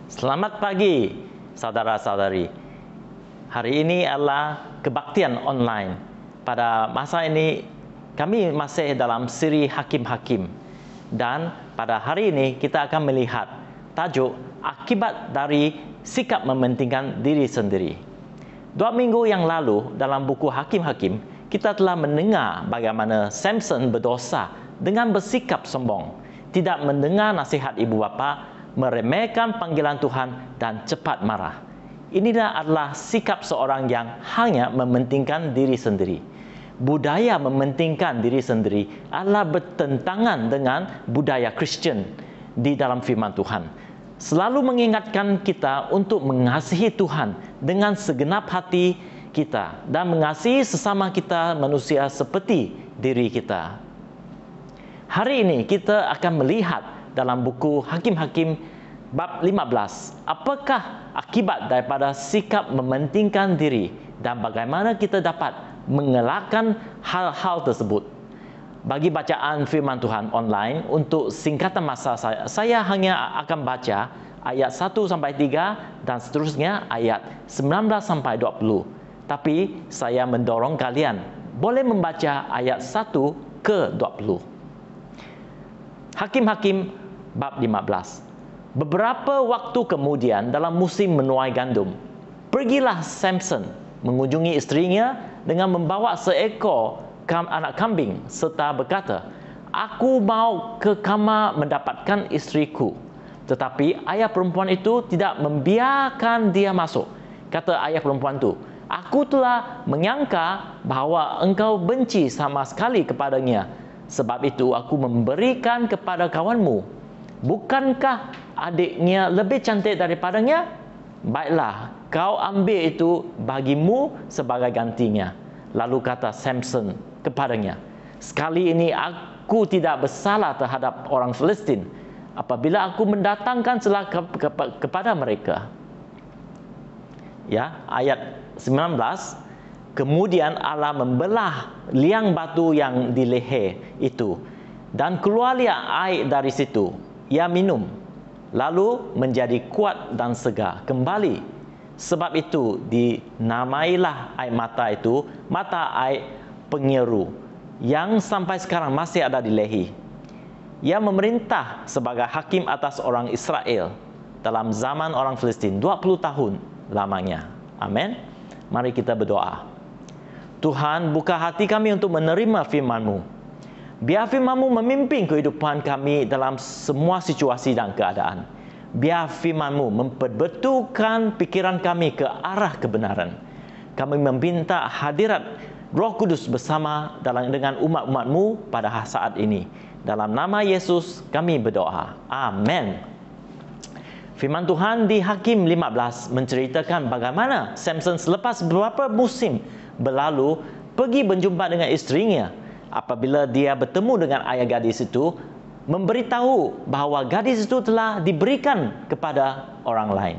Selamat pagi, saudara-saudari. Hari ini adalah kebaktian online. Pada masa ini, kami masih dalam siri Hakim-Hakim. Dan pada hari ini, kita akan melihat tajuk akibat dari sikap mementingkan diri sendiri. 2 minggu yang lalu, dalam buku Hakim-Hakim, kita telah mendengar bagaimana Samson berdosa dengan bersikap sombong, tidak mendengar nasihat ibu bapa, meremehkan panggilan Tuhan dan cepat marah. Inilah adalah sikap seorang yang hanya mementingkan diri sendiri. Budaya mementingkan diri sendiri adalah bertentangan dengan budaya Kristian di dalam firman Tuhan. Selalu mengingatkan kita untuk mengasihi Tuhan dengan segenap hati kita dan mengasihi sesama kita manusia seperti diri kita. Hari ini kita akan melihat dalam buku Hakim-Hakim bab 15, apakah akibat daripada sikap mementingkan diri dan bagaimana kita dapat mengelakkan hal-hal tersebut. Bagi bacaan firman Tuhan online, untuk singkatan masa saya hanya akan baca ayat 1 sampai 3 dan seterusnya ayat 19 sampai 20. Tapi saya mendorong kalian boleh membaca ayat 1 ke 20. Hakim-Hakim bab 15. Beberapa waktu kemudian dalam musim menuai gandum, pergilah Samson mengunjungi istrinya dengan membawa seekor anak kambing serta berkata, "Aku mau ke kamar mendapatkan isteriku." Tetapi ayah perempuan itu tidak membiarkan dia masuk. Kata ayah perempuan itu, "Aku telah menyangka bahawa engkau benci sama sekali kepadanya. Sebab itu aku memberikan kepada kawanmu. Bukankah adiknya lebih cantik daripadanya? Baiklah, kau ambil itu bagimu sebagai gantinya." Lalu kata Samson kepadanya, "Sekali ini aku tidak bersalah terhadap orang Filistin apabila aku mendatangkan celaka kepada mereka." Ya, ayat 19. Kemudian Allah membelah liang batu yang di leher itu, dan keluarlah air dari situ. Ia minum, lalu menjadi kuat dan segar kembali. Sebab itu dinamailah air mata itu mata air penyeru, yang sampai sekarang masih ada di leher. Ia memerintah sebagai hakim atas orang Israel dalam zaman orang Filistin 20 tahun lamanya. Amin. Mari kita berdoa. Tuhan, buka hati kami untuk menerima firman-Mu. Biar firman-Mu memimpin kehidupan kami dalam semua situasi dan keadaan. Biar firman-Mu memperbetulkan pikiran kami ke arah kebenaran. Kami meminta hadirat Roh Kudus bersama dengan umat-umat-Mu pada saat ini. Dalam nama Yesus kami berdoa. Amin. Firman Tuhan di Hakim 15 menceritakan bagaimana Samson selepas beberapa musim berlalu pergi berjumpa dengan isterinya. Apabila dia bertemu dengan ayah gadis itu, memberitahu bahawa gadis itu telah diberikan kepada orang lain.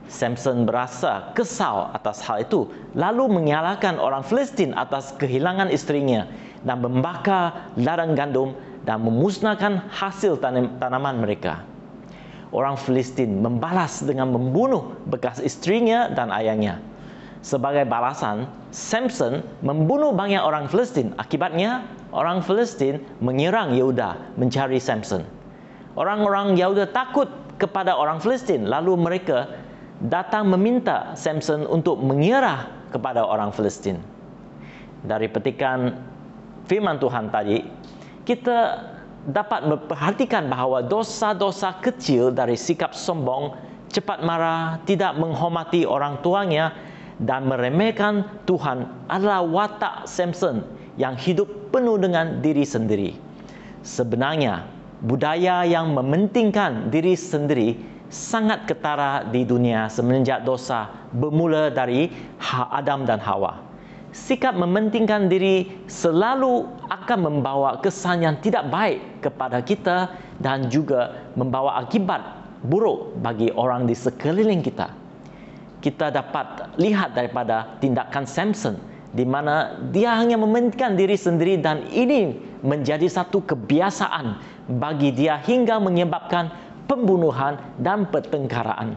Samson berasa kesal atas hal itu, lalu menyalahkan orang Filistin atas kehilangan isterinya dan membakar ladang gandum dan memusnahkan hasil tanaman mereka. Orang Filistin membalas dengan membunuh bekas isterinya dan ayahnya. Sebagai balasan, Samson membunuh banyak orang Filistin. Akibatnya, orang Filistin menyerang Yehuda mencari Samson. Orang-orang Yehuda takut kepada orang Filistin, lalu mereka datang meminta Samson untuk menyerah kepada orang Filistin. Dari petikan firman Tuhan tadi, kita dapat memperhatikan bahawa dosa-dosa kecil dari sikap sombong, cepat marah, tidak menghormati orang tuanya dan meremehkan Tuhan adalah watak Samson yang hidup penuh dengan diri sendiri. Sebenarnya, budaya yang mementingkan diri sendiri sangat ketara di dunia semenjak dosa bermula dari Adam dan Hawa. Sikap mementingkan diri selalu akan membawa kesan yang tidak baik kepada kita dan juga membawa akibat buruk bagi orang di sekeliling kita. Kita dapat lihat daripada tindakan Samson di mana dia hanya mementingkan diri sendiri dan ini menjadi satu kebiasaan bagi dia hingga menyebabkan pembunuhan, dan pertengkaraan.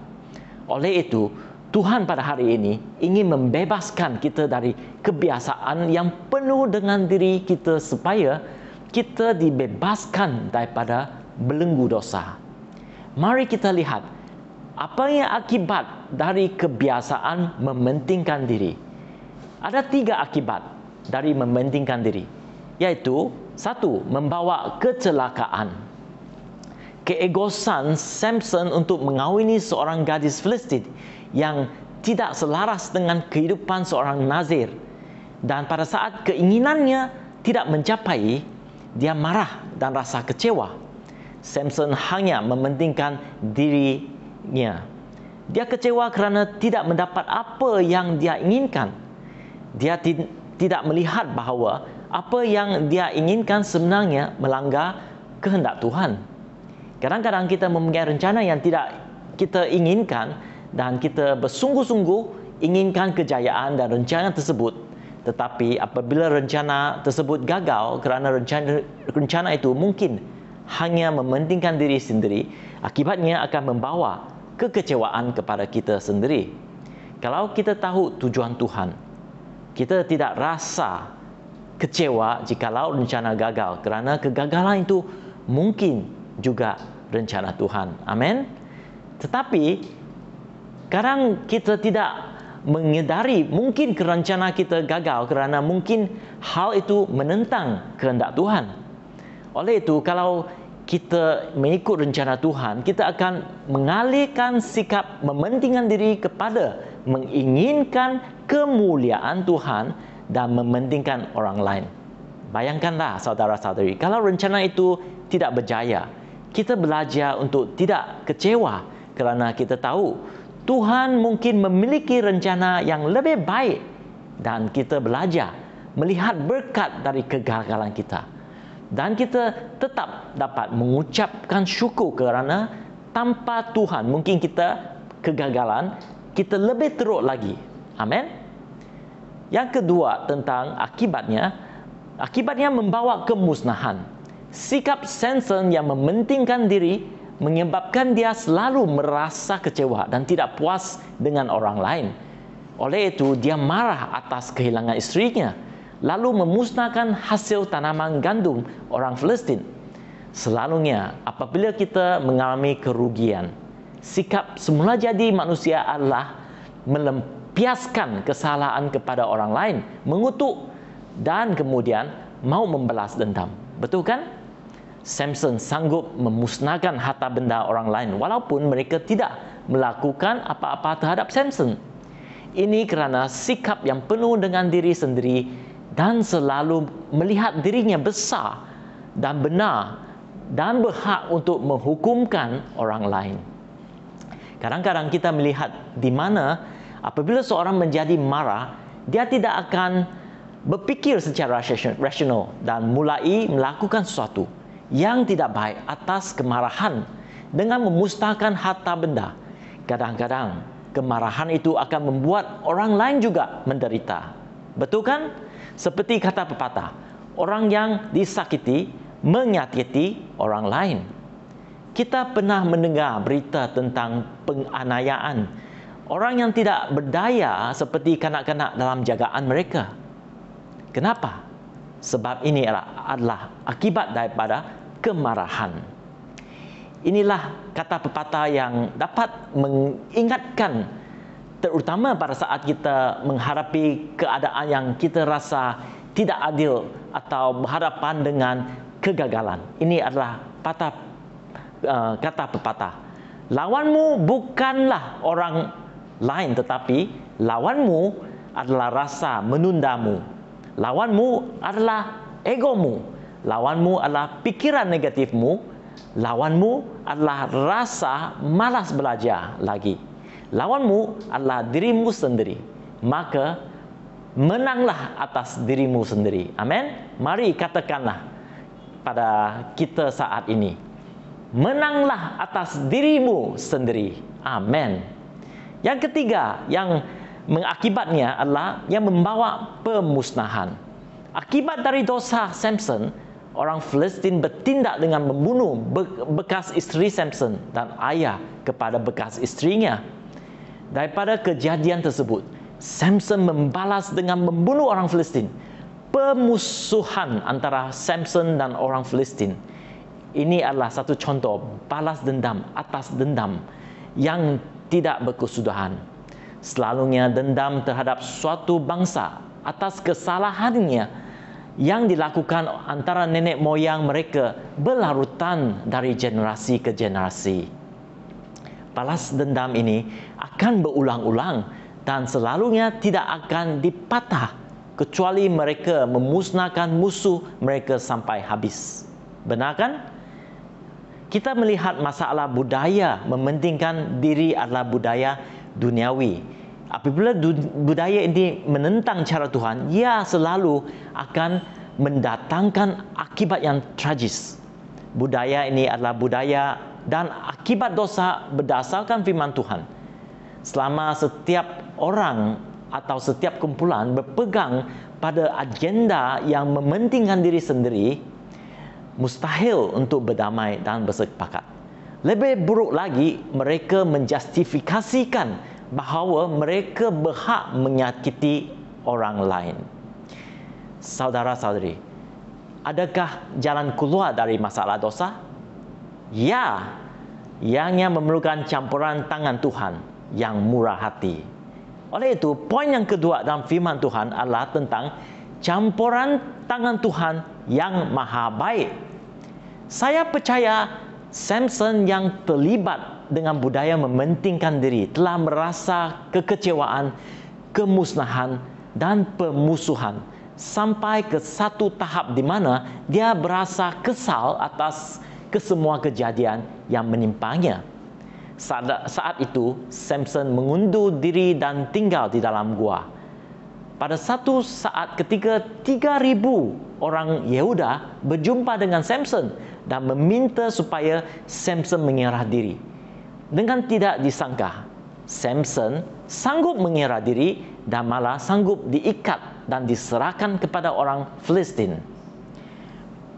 Oleh itu, Tuhan pada hari ini ingin membebaskan kita dari kebiasaan yang penuh dengan diri kita supaya kita dibebaskan daripada belenggu dosa. Mari kita lihat apa yang akibat dari kebiasaan mementingkan diri. Ada 3 akibat dari mementingkan diri, yaitu 1. Membawa kecelakaan. Keegosan Samson untuk mengawini seorang gadis Filistin yang tidak selaras dengan kehidupan seorang Nazir, dan pada saat keinginannya tidak mencapai, dia marah dan rasa kecewa. Samson hanya mementingkan dirinya. Dia kecewa kerana tidak mendapat apa yang dia inginkan. Dia tidak melihat bahawa apa yang dia inginkan sebenarnya melanggar kehendak Tuhan. Kadang-kadang kita mempunyai rencana yang tidak kita inginkan dan kita bersungguh-sungguh inginkan kejayaan dan rencana tersebut. Tetapi apabila rencana tersebut gagal kerana rencana itu mungkin hanya mementingkan diri sendiri, akibatnya akan membawa kekecewaan kepada kita sendiri. Kalau kita tahu tujuan Tuhan, kita tidak rasa kecewa jikalau rencana gagal, kerana kegagalan itu mungkin juga rencana Tuhan. Amin. Tetapi kadang kita tidak menyedari mungkin rencana kita gagal kerana mungkin hal itu menentang kehendak Tuhan. Oleh itu, kalau kita mengikut rencana Tuhan, kita akan mengalihkan sikap mementingkan diri kepada menginginkan kemuliaan Tuhan dan mementingkan orang lain. Bayangkanlah saudara-saudari, kalau rencana itu tidak berjaya, kita belajar untuk tidak kecewa kerana kita tahu Tuhan mungkin memiliki rencana yang lebih baik, dan kita belajar melihat berkat dari kegagalan kita. Dan kita tetap dapat mengucapkan syukur kerana tanpa Tuhan mungkin kita kegagalan, kita lebih teruk lagi. Amin. Yang kedua tentang akibatnya membawa kemusnahan. Sikap Samson yang mementingkan diri menyebabkan dia selalu merasa kecewa dan tidak puas dengan orang lain. Oleh itu, dia marah atas kehilangan istrinya, lalu memusnahkan hasil tanaman gandum orang Filistin. Selalunya, apabila kita mengalami kerugian, sikap semula jadi manusia adalah melampiaskan kesalahan kepada orang lain, mengutuk, dan kemudian mau membalas dendam. Betul kan? Samson sanggup memusnahkan harta benda orang lain walaupun mereka tidak melakukan apa-apa terhadap Samson. Ini kerana sikap yang penuh dengan diri sendiri dan selalu melihat dirinya besar dan benar dan berhak untuk menghukumkan orang lain. Kadang-kadang kita melihat di mana apabila seorang menjadi marah, dia tidak akan berfikir secara rasional dan mulai melakukan sesuatu yang tidak baik atas kemarahan dengan memusnahkan harta benda. Kadang-kadang kemarahan itu akan membuat orang lain juga menderita. Betul kan? Seperti kata pepatah, orang yang disakiti menyakiti orang lain. Kita pernah mendengar berita tentang penganiayaan orang yang tidak berdaya seperti kanak-kanak dalam jagaan mereka. Kenapa? Sebab ini adalah akibat daripada kemarahan. Inilah kata pepatah yang dapat mengingatkan, terutama pada saat kita menghadapi keadaan yang kita rasa tidak adil atau berhadapan dengan kegagalan. Ini adalah kata pepatah. Lawanmu bukanlah orang lain, tetapi lawanmu adalah rasa menundamu. Lawanmu adalah egomu. Lawanmu adalah pikiran negatifmu. Lawanmu adalah rasa malas belajar lagi. Lawanmu adalah dirimu sendiri. Maka menanglah atas dirimu sendiri. Amin. Mari katakanlah pada kita saat ini, menanglah atas dirimu sendiri. Amin. Yang ketiga yang mengakibatnya adalah yang membawa pemusnahan. Akibat dari dosa Samson orang Palestin bertindak dengan membunuh bekas isteri Samson dan ayah kepada bekas isterinya. Daripada kejadian tersebut, Samson membalas dengan membunuh orang Palestin. Permusuhan antara Samson dan orang Palestin. Ini adalah satu contoh balas dendam atas dendam yang tidak berkesudahan. Selalunya dendam terhadap suatu bangsa atas kesalahannya yang dilakukan antara nenek moyang mereka berlarutan dari generasi ke generasi. Balas dendam ini akan berulang-ulang dan selalunya tidak akan dipatah kecuali mereka memusnahkan musuh mereka sampai habis. Benar kan? Kita melihat masalah budaya mementingkan diri adalah budaya duniawi. Apabila budaya ini menentang cara Tuhan, ia selalu akan mendatangkan akibat yang tragis. Budaya ini adalah budaya dan akibat dosa berdasarkan firman Tuhan. Selama setiap orang atau setiap kumpulan berpegang pada agenda yang mementingkan diri sendiri, mustahil untuk berdamai dan bersepakat. Lebih buruk lagi, mereka menjustifikasikan bahawa mereka berhak menyakiti orang lain. Saudara-saudari, adakah jalan keluar dari masalah dosa? Ya, ianya memerlukan campuran tangan Tuhan yang murah hati. Oleh itu, poin yang kedua dalam firman Tuhan adalah tentang campuran tangan Tuhan yang maha baik. Saya percaya Samson yang terlibat dengan budaya mementingkan diri telah merasa kekecewaan, kemusnahan dan permusuhan sampai ke satu tahap di mana dia berasa kesal atas kesemua kejadian yang menimpanya. Saat itu, Samson mengundur diri dan tinggal di dalam gua. Pada satu saat ketika 3,000 orang Yehuda berjumpa dengan Samson dan meminta supaya Samson menyerah diri. Dengan tidak disangka, Samson sanggup menyerah diri dan malah sanggup diikat dan diserahkan kepada orang Palestin.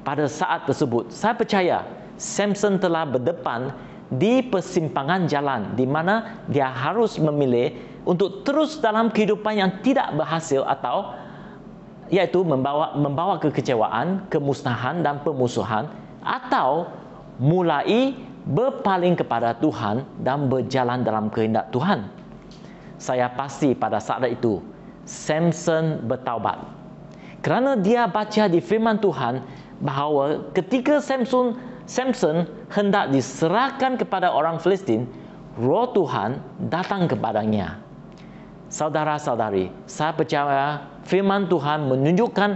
Pada saat tersebut, saya percaya Samson telah berdepan di persimpangan jalan di mana dia harus memilih untuk terus dalam kehidupan yang tidak berhasil atau iaitu membawa kekecewaan, kemusnahan dan permusuhan, atau mulai berpaling kepada Tuhan dan berjalan dalam kehendak Tuhan. Saya pasti pada saat itu Samson bertaubat kerana dia baca di firman Tuhan bahawa ketika Samson hendak diserahkan kepada orang Palestin, roh Tuhan datang kepadanya. Saudara-saudari, saya percaya firman Tuhan menunjukkan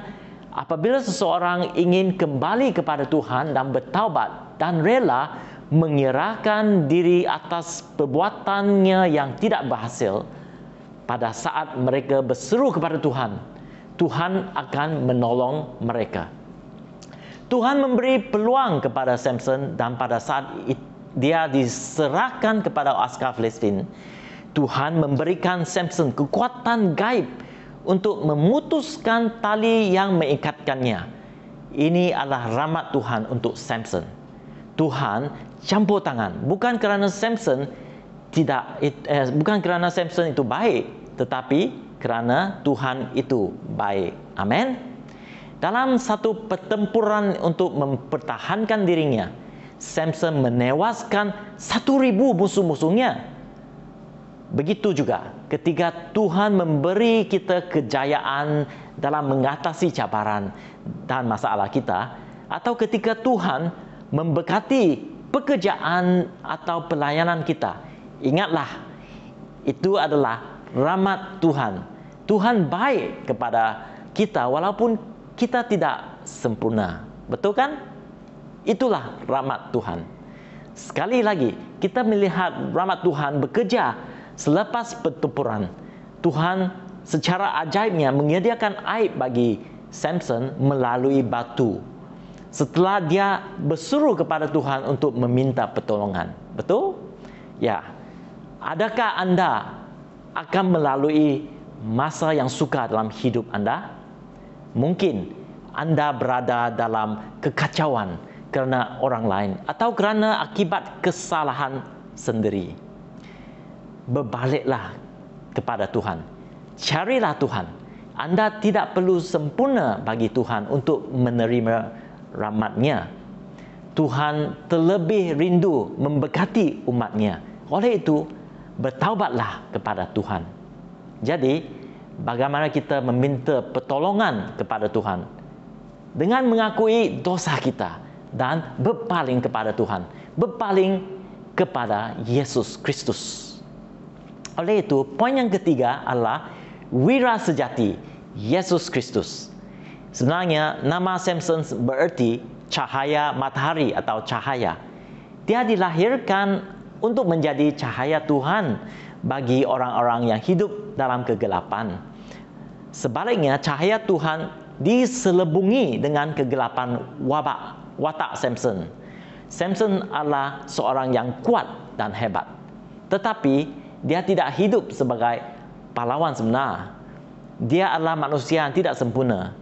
apabila seseorang ingin kembali kepada Tuhan dan bertaubat dan rela menyerahkan diri atas perbuatannya yang tidak berhasil, pada saat mereka berseru kepada Tuhan, Tuhan akan menolong mereka. Tuhan memberi peluang kepada Samson dan pada saat dia diserahkan kepada askar Palestin, Tuhan memberikan Samson kekuatan gaib untuk memutuskan tali yang mengikatkannya. Ini adalah rahmat Tuhan untuk Samson. Tuhan campur tangan, bukan kerana Samson itu baik, tetapi kerana Tuhan itu baik. Amin. Dalam satu pertempuran untuk mempertahankan dirinya, Samson menewaskan 1,000 musuh-musuhnya. Begitu juga ketika Tuhan memberi kita kejayaan dalam mengatasi cabaran dan masalah kita, atau ketika Tuhan memberkati pekerjaan atau pelayanan kita, ingatlah, itu adalah rahmat Tuhan. Tuhan baik kepada kita walaupun kita tidak sempurna. Betul kan? Itulah rahmat Tuhan. Sekali lagi, kita melihat rahmat Tuhan bekerja selepas pertempuran. Tuhan secara ajaibnya menyediakan air bagi Samson melalui batu. Setelah dia berseru kepada Tuhan untuk meminta pertolongan. Betul? Ya. Adakah anda akan melalui masa yang sukar dalam hidup anda? Mungkin Anda berada dalam kekacauan kerana orang lain atau kerana akibat kesalahan sendiri. Berbaliklah kepada Tuhan. Carilah Tuhan. Anda tidak perlu sempurna bagi Tuhan untuk menerima rahmat-Nya. Tuhan terlebih rindu memberkati umat-Nya. Oleh itu, bertaubatlah kepada Tuhan. Jadi, bagaimana kita meminta pertolongan kepada Tuhan? Dengan mengakui dosa kita dan berpaling kepada Tuhan. Berpaling kepada Yesus Kristus. Oleh itu, poin yang ketiga adalah wira sejati Yesus Kristus. Sebenarnya, nama Samson bererti cahaya matahari atau cahaya. Dia dilahirkan untuk menjadi cahaya Tuhan bagi orang-orang yang hidup dalam kegelapan. Sebaliknya, cahaya Tuhan diselubungi dengan kegelapan watak Samson. Samson adalah seorang yang kuat dan hebat. Tetapi, dia tidak hidup sebagai pahlawan sebenar. Dia adalah manusia yang tidak sempurna.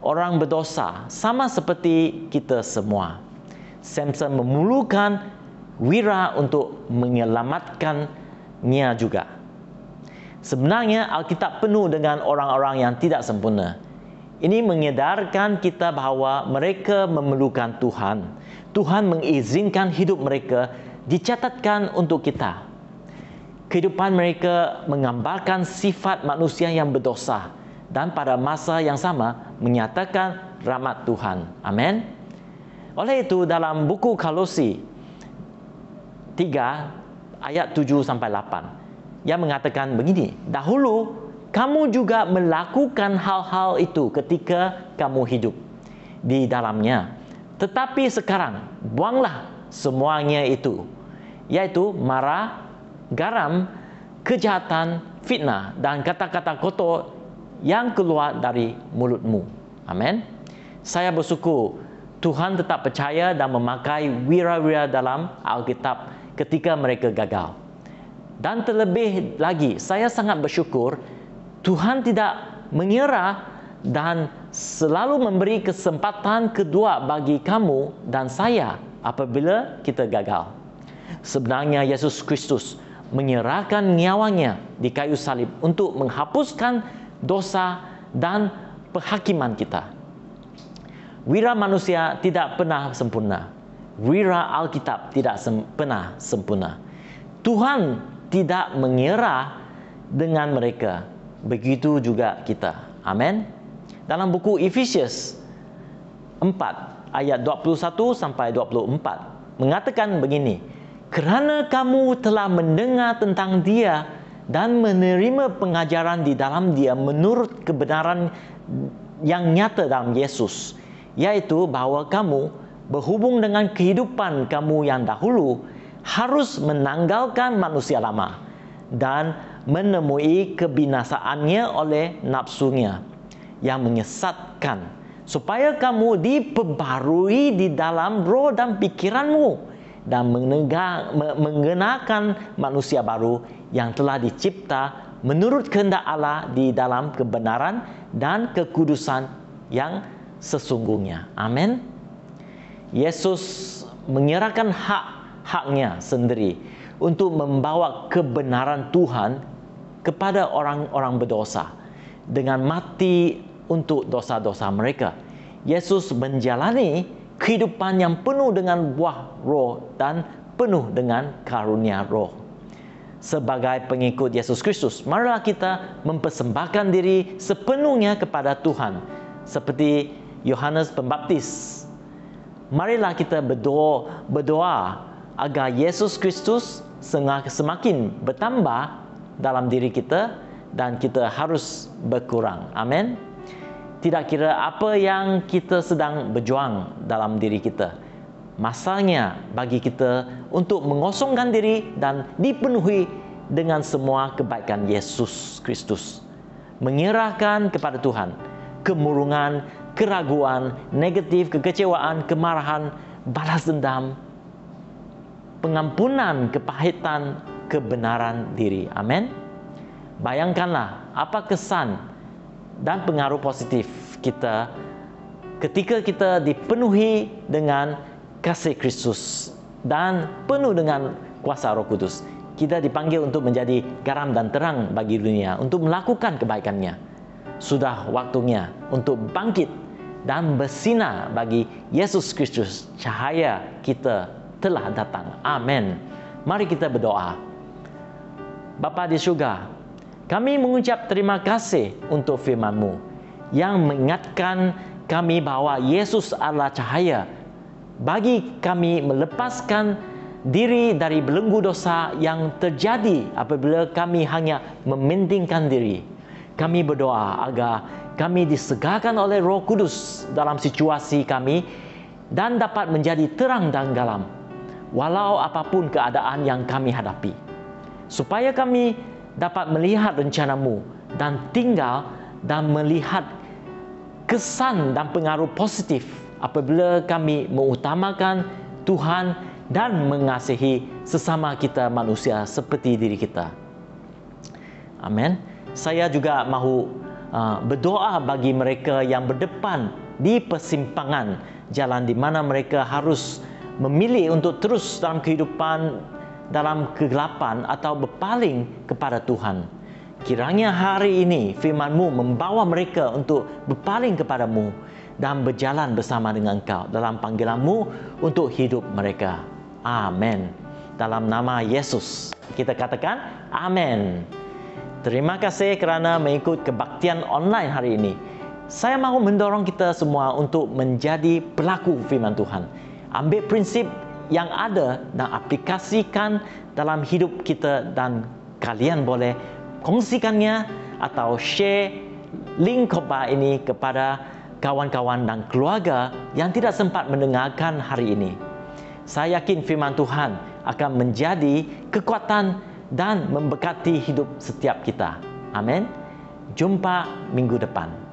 Orang berdosa, sama seperti kita semua. Samson memerlukan wira untuk menyelamatkannya juga. Sebenarnya Alkitab penuh dengan orang-orang yang tidak sempurna. Ini mengedarkan kita bahawa mereka memerlukan Tuhan. Tuhan mengizinkan hidup mereka dicatatkan untuk kita. Kehidupan mereka menggambarkan sifat manusia yang berdosa dan pada masa yang sama menyatakan rahmat Tuhan. Amin. Oleh itu dalam buku Kolose 3 ayat 7 sampai 8 yang mengatakan begini, dahulu kamu juga melakukan hal-hal itu ketika kamu hidup di dalamnya. Tetapi sekarang buanglah semuanya itu, yaitu marah, garam, kejahatan, fitnah dan kata-kata kotor yang keluar dari mulutmu. Amin. Saya bersyukur Tuhan tetap percaya dan memakai wira-wira dalam Alkitab ketika mereka gagal. Dan terlebih lagi, saya sangat bersyukur Tuhan tidak menyerah dan selalu memberi kesempatan kedua bagi kamu dan saya apabila kita gagal. Sebenarnya Yesus Kristus menyerahkan nyawanya di kayu salib untuk menghapuskan dosa dan penghakiman kita. Wira manusia tidak pernah sempurna. Wira Alkitab tidak pernah sempurna. Tuhan tidak menyerah dengan mereka. Begitu juga kita. Amin. Dalam buku Efesius 4 ayat 21 sampai 24 mengatakan begini, kerana kamu telah mendengar tentang Dia dan menerima pengajaran di dalam Dia menurut kebenaran yang nyata dalam Yesus, yaitu bahawa kamu berhubung dengan kehidupan kamu yang dahulu harus menanggalkan manusia lama dan menemui kebinasaannya oleh nafsunya yang menyesatkan, supaya kamu diperbarui di dalam roh dan pikiranmu dan mengenakan manusia baru yang telah dicipta menurut kehendak Allah di dalam kebenaran dan kekudusan yang sesungguhnya. Amin. Yesus menyerahkan hak-haknya sendiri untuk membawa kebenaran Tuhan kepada orang-orang berdosa dengan mati untuk dosa-dosa mereka. Yesus menjalani kehidupan yang penuh dengan buah roh dan penuh dengan karunia roh. Sebagai pengikut Yesus Kristus, marilah kita mempersembahkan diri sepenuhnya kepada Tuhan. Seperti Yohanes Pembaptis, marilah kita berdoa agar Yesus Kristus semakin bertambah dalam diri kita dan kita harus berkurang. Amin. Tidak kira apa yang kita sedang berjuang dalam diri kita, masanya bagi kita untuk mengosongkan diri dan dipenuhi dengan semua kebaikan Yesus Kristus. Menyerahkan kepada Tuhan kemurungan, keraguan, negatif, kekecewaan, kemarahan, balas dendam, pengampunan, kepahitan, kebenaran diri. Amin. Bayangkanlah apa kesan dan pengaruh positif kita ketika kita dipenuhi dengan kasih Kristus dan penuh dengan kuasa Roh Kudus, kita dipanggil untuk menjadi garam dan terang bagi dunia, untuk melakukan kebaikannya. Sudah waktunya untuk bangkit dan bersinar bagi Yesus Kristus. Cahaya kita telah datang. Amin. Mari kita berdoa. Bapa di syurga, kami mengucap terima kasih untuk firman-Mu yang mengingatkan kami bahwa Yesus adalah cahaya bagi kami melepaskan diri dari belenggu dosa yang terjadi apabila kami hanya mementingkan diri. Kami berdoa agar kami disegarkan oleh Roh Kudus dalam situasi kami dan dapat menjadi terang dan garam walau apapun keadaan yang kami hadapi, supaya kami dapat melihat rencana-Mu dan tinggal dan melihat kesan dan pengaruh positif apabila kami mengutamakan Tuhan dan mengasihi sesama kita manusia seperti diri kita. Amin. Saya juga mahu berdoa bagi mereka yang berdepan di persimpangan jalan di mana mereka harus memilih untuk terus dalam kehidupan dalam kegelapan atau berpaling kepada Tuhan. Kiranya hari ini firman-Mu membawa mereka untuk berpaling kepadamu dan berjalan bersama dengan Engkau dalam panggilan-Mu untuk hidup mereka. Amin. Dalam nama Yesus kita katakan amin. Terima kasih kerana mengikut kebaktian online hari ini. Saya mahu mendorong kita semua untuk menjadi pelaku firman Tuhan. Ambil prinsip yang ada dan aplikasikan dalam hidup kita, dan kalian boleh kongsikannya atau share link khotbah ini kepada kawan-kawan dan keluarga yang tidak sempat mendengarkan hari ini. Saya yakin firman Tuhan akan menjadi kekuatan dan memberkati hidup setiap kita. Amin. Jumpa minggu depan.